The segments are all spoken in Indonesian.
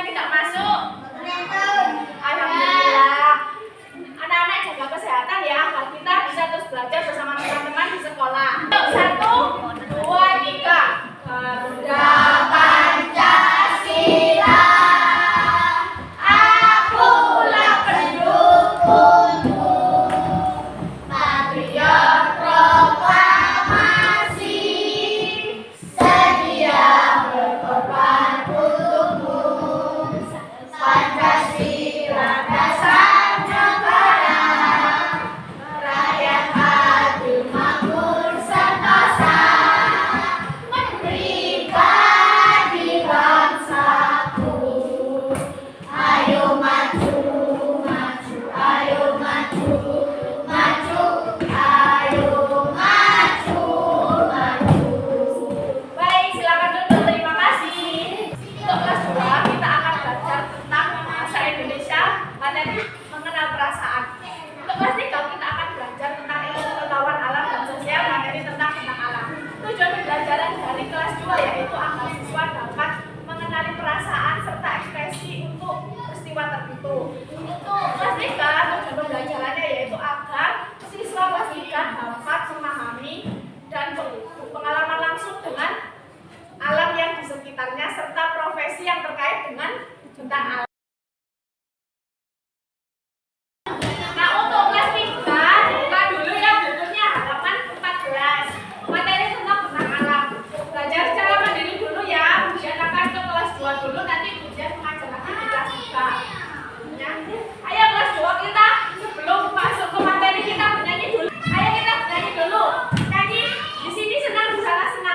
tidak masuk? Alhamdulillah. Anak-anak jaga kesehatan ya, agar kita bisa terus belajar bersama teman-teman di sekolah. 1, 2, 3. Garuda Pancasila, akulah pendukungmu. Patriot proklamasi, sedia berkorban untukmu. Pancasila dasar negara, rakyat adil makmur sentosa, pribadi bangsaku. Ayo maju, maju, ayo maju, maju, ayo maju, maju. Baik, silakan duduk. Terima kasih. Untuk kelas 2 kita akan belajar tentang bahasa Indonesia, materi mengenal perasaan. Untuk kelas 3 kita akan belajar tentang ilmu pengetahuan alam dan sosial, materi tentang alam. Tujuan pembelajaran dari kelas 2 yaitu agar siswa dapat mengenali perasaan serta ekspresi untuk peristiwa tertentu. Untuk kelas 3 tujuan pembelajarannya yaitu agar siswa kelas 3 dapat memahami dan pengalaman langsung dengan alam yang di sekitarnya serta profesi yang terkait dengan tentang alam. Nah, untuk kelas 3 buka dulu ya bukunya halaman 14. Materi tentang alam. Belajar secara mandiri dulu ya, kemudian akan ke kelas 2 dulu, nanti kemudian mengajar lagi di kelas 3. Ya. Ayo kelas 2 kita sebelum masuk ke materi kita bernyanyi dulu. Ayo kita bernyanyi dulu. Nyanyi di sini senang, di sana senang.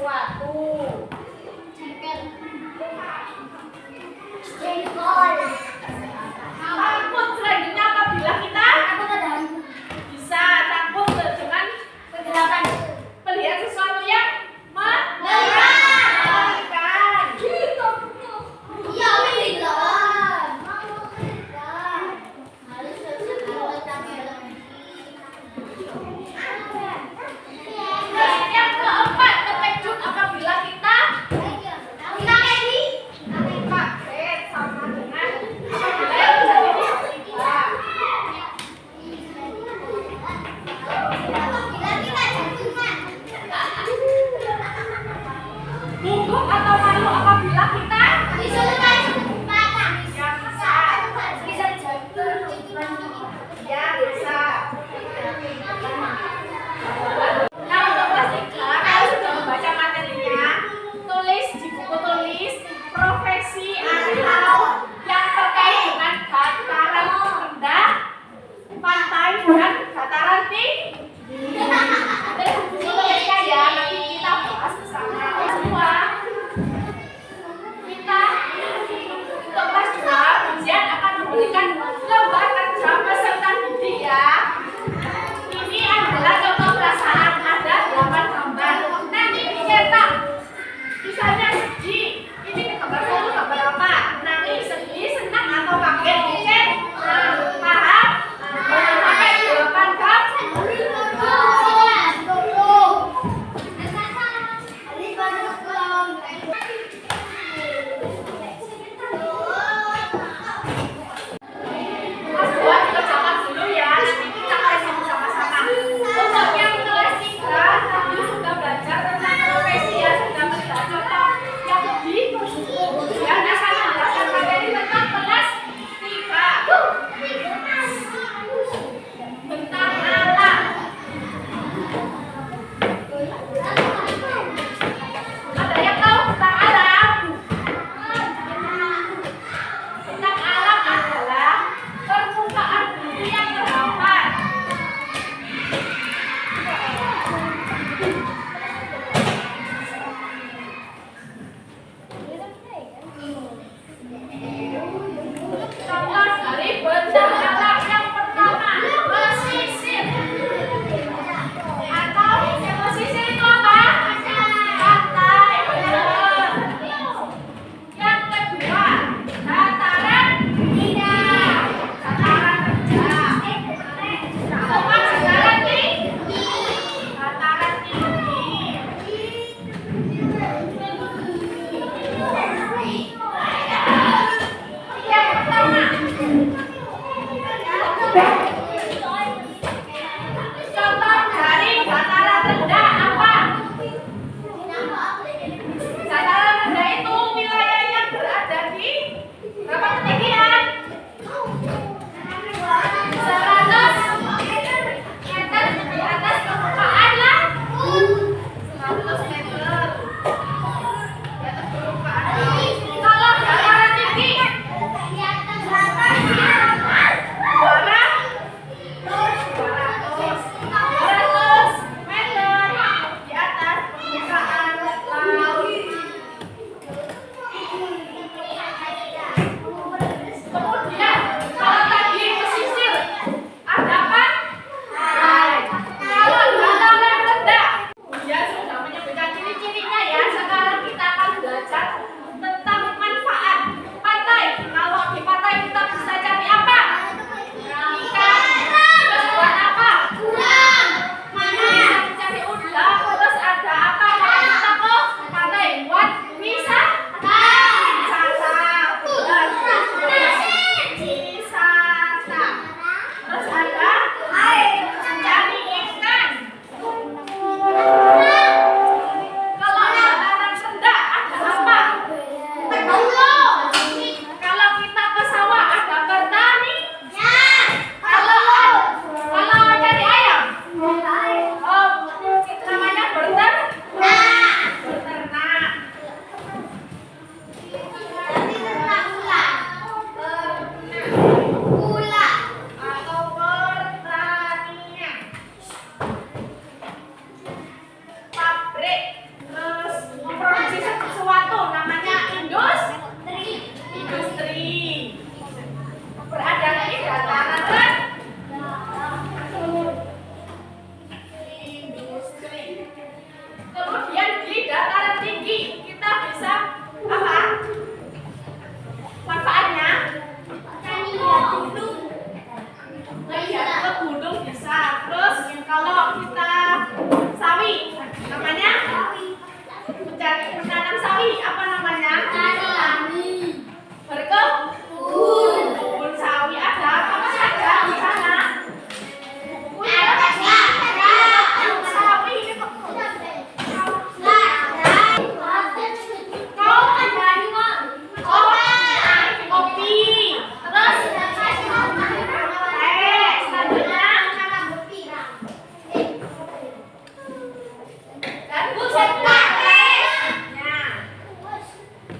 sesuatu. Jengkol. Takut selanjutnya apabila kita Aku ke dalam bisa takut dengan kegelapan. melihat sesuatu yang Mengerikan. mengerikan. Iya, mengerikan. Harus Yang keempat, terkejut apabila kita kaget sama dengan apabila yang terjadi di kita. Gugup atau malu apabila kita ya bisa.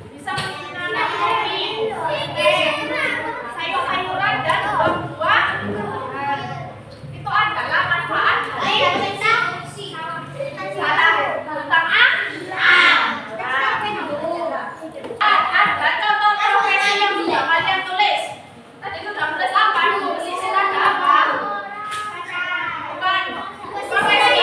bisa menanam kopi, sayur-sayuran dan buah-buah. Itu adalah manfaat dari salah tentang ada contoh profesi yang sudah kalian tulis. Tadi sudah tulis apa? Ibu pesisir ada apa? Bukan profesi.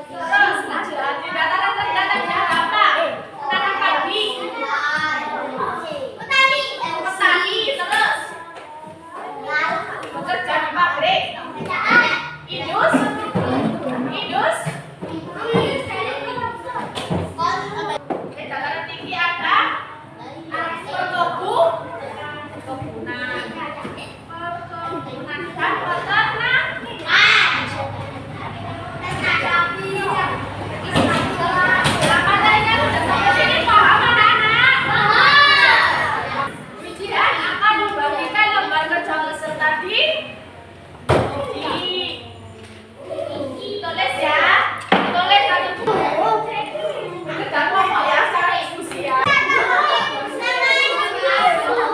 Terus di dataran rendah tadi ada apa? Menanam padi, petani, terus bekerja di pabrik, indus. Di dataran tinggi ada perkebunan dan peternakan. Materinya sudah sampai sini paham anak-anak? Ujian akan membagikan lembar kerja peserta ditulis ya, ditulis satu buku. Kita ngomong ya, secara diskusi ya.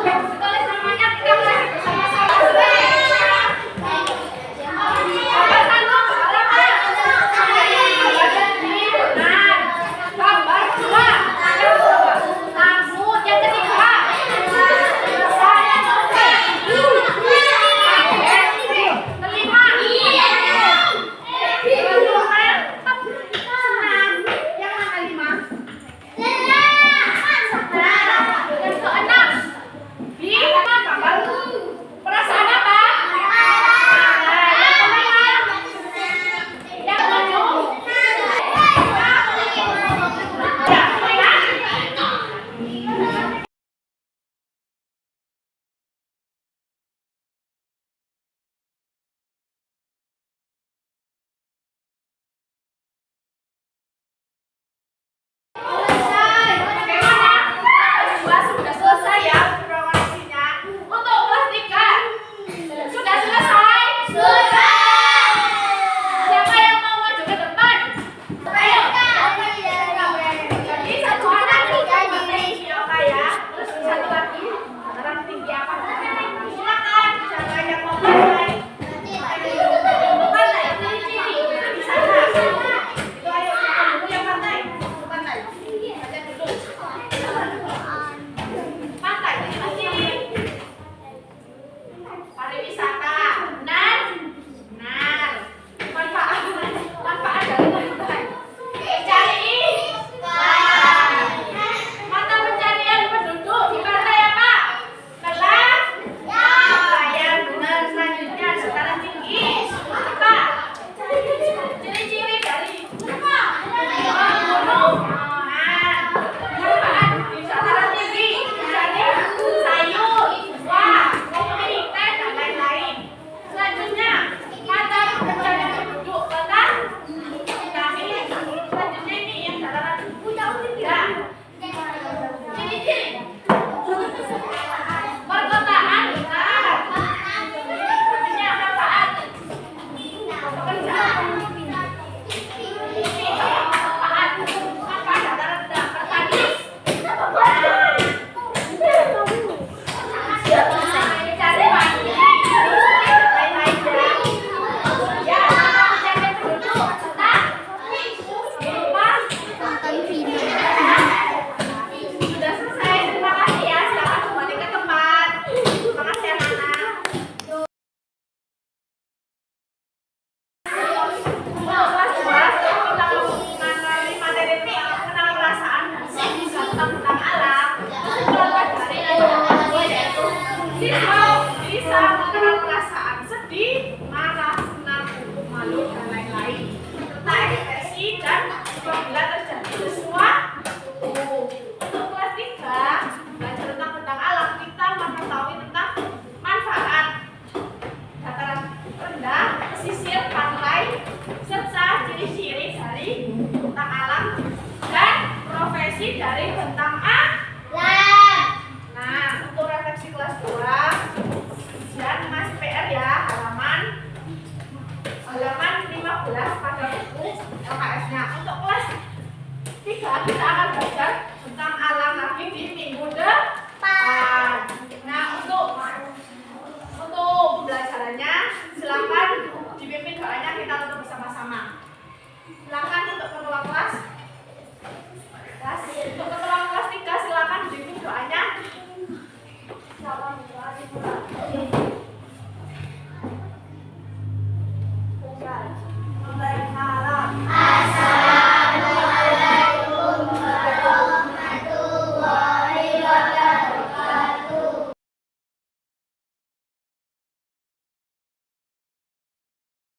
Ditulis namanya, kita mulai bersama-sama. Apa sanggup? Gambar dua. Rambut yang ketiga. Saya dosen. Kelima. Yang mana lima? Yang keenam. Di gambar perasaan apa? Yang ketujuh. Sudah selesai ya promosinya. Untuk kelas 3 sudah selesai? Siapa yang mau maju ke depan? Ayo. Jadi satu anak materi siapa ya? Terus satu lagi dataran tinggi apa? Silakan siapa yang mau mulai? Pantai ciri-ciri di sana. Itu ayo kita dulu yang pantai. Pantai. Baca dulu. Pantai ciri-ciri. Pariwisata. Benar? Benar. Manfaat dari pantai. Mencari mata pencarian penduduk di pantai apa? Nelayan. Benar. Selanjutnya dataran tinggi apa? Ciri-ciri dari gunung. Manfaat di dataran tinggi mencari sayur, buah, kopi, teh dan lain-lain. Selanjutnya mata pencarian penduduk kota. Selanjutnya ini yang dataran tiga. Ciri-ciri perkotaan. Benar. Selanjutnya manfaat pekerjaan. Manfaat dataran rendah. Petani. Cari padi, lain-lain ya. Ya, pencarian penduduk. Nah, lupa. Sudah selesai. Terima kasih ya. Silakan kembali ke tempat. Terima kasih anak-anak. Kelas 2 kita mengenai materi mengenal perasaan tentang alam. Contoh dari yaitu siswa bisa mengenal perasaan sedih, marah, senang, malu dan lain-lain serta ekspresi dan apabila terjadi sesuatu. Untuk kelas 3 belajar tentang alam, kita mengetahui tentang manfaat dataran rendah, pesisir, pantai, serta ciri-ciri dari tentang alam dan profesi dari tentang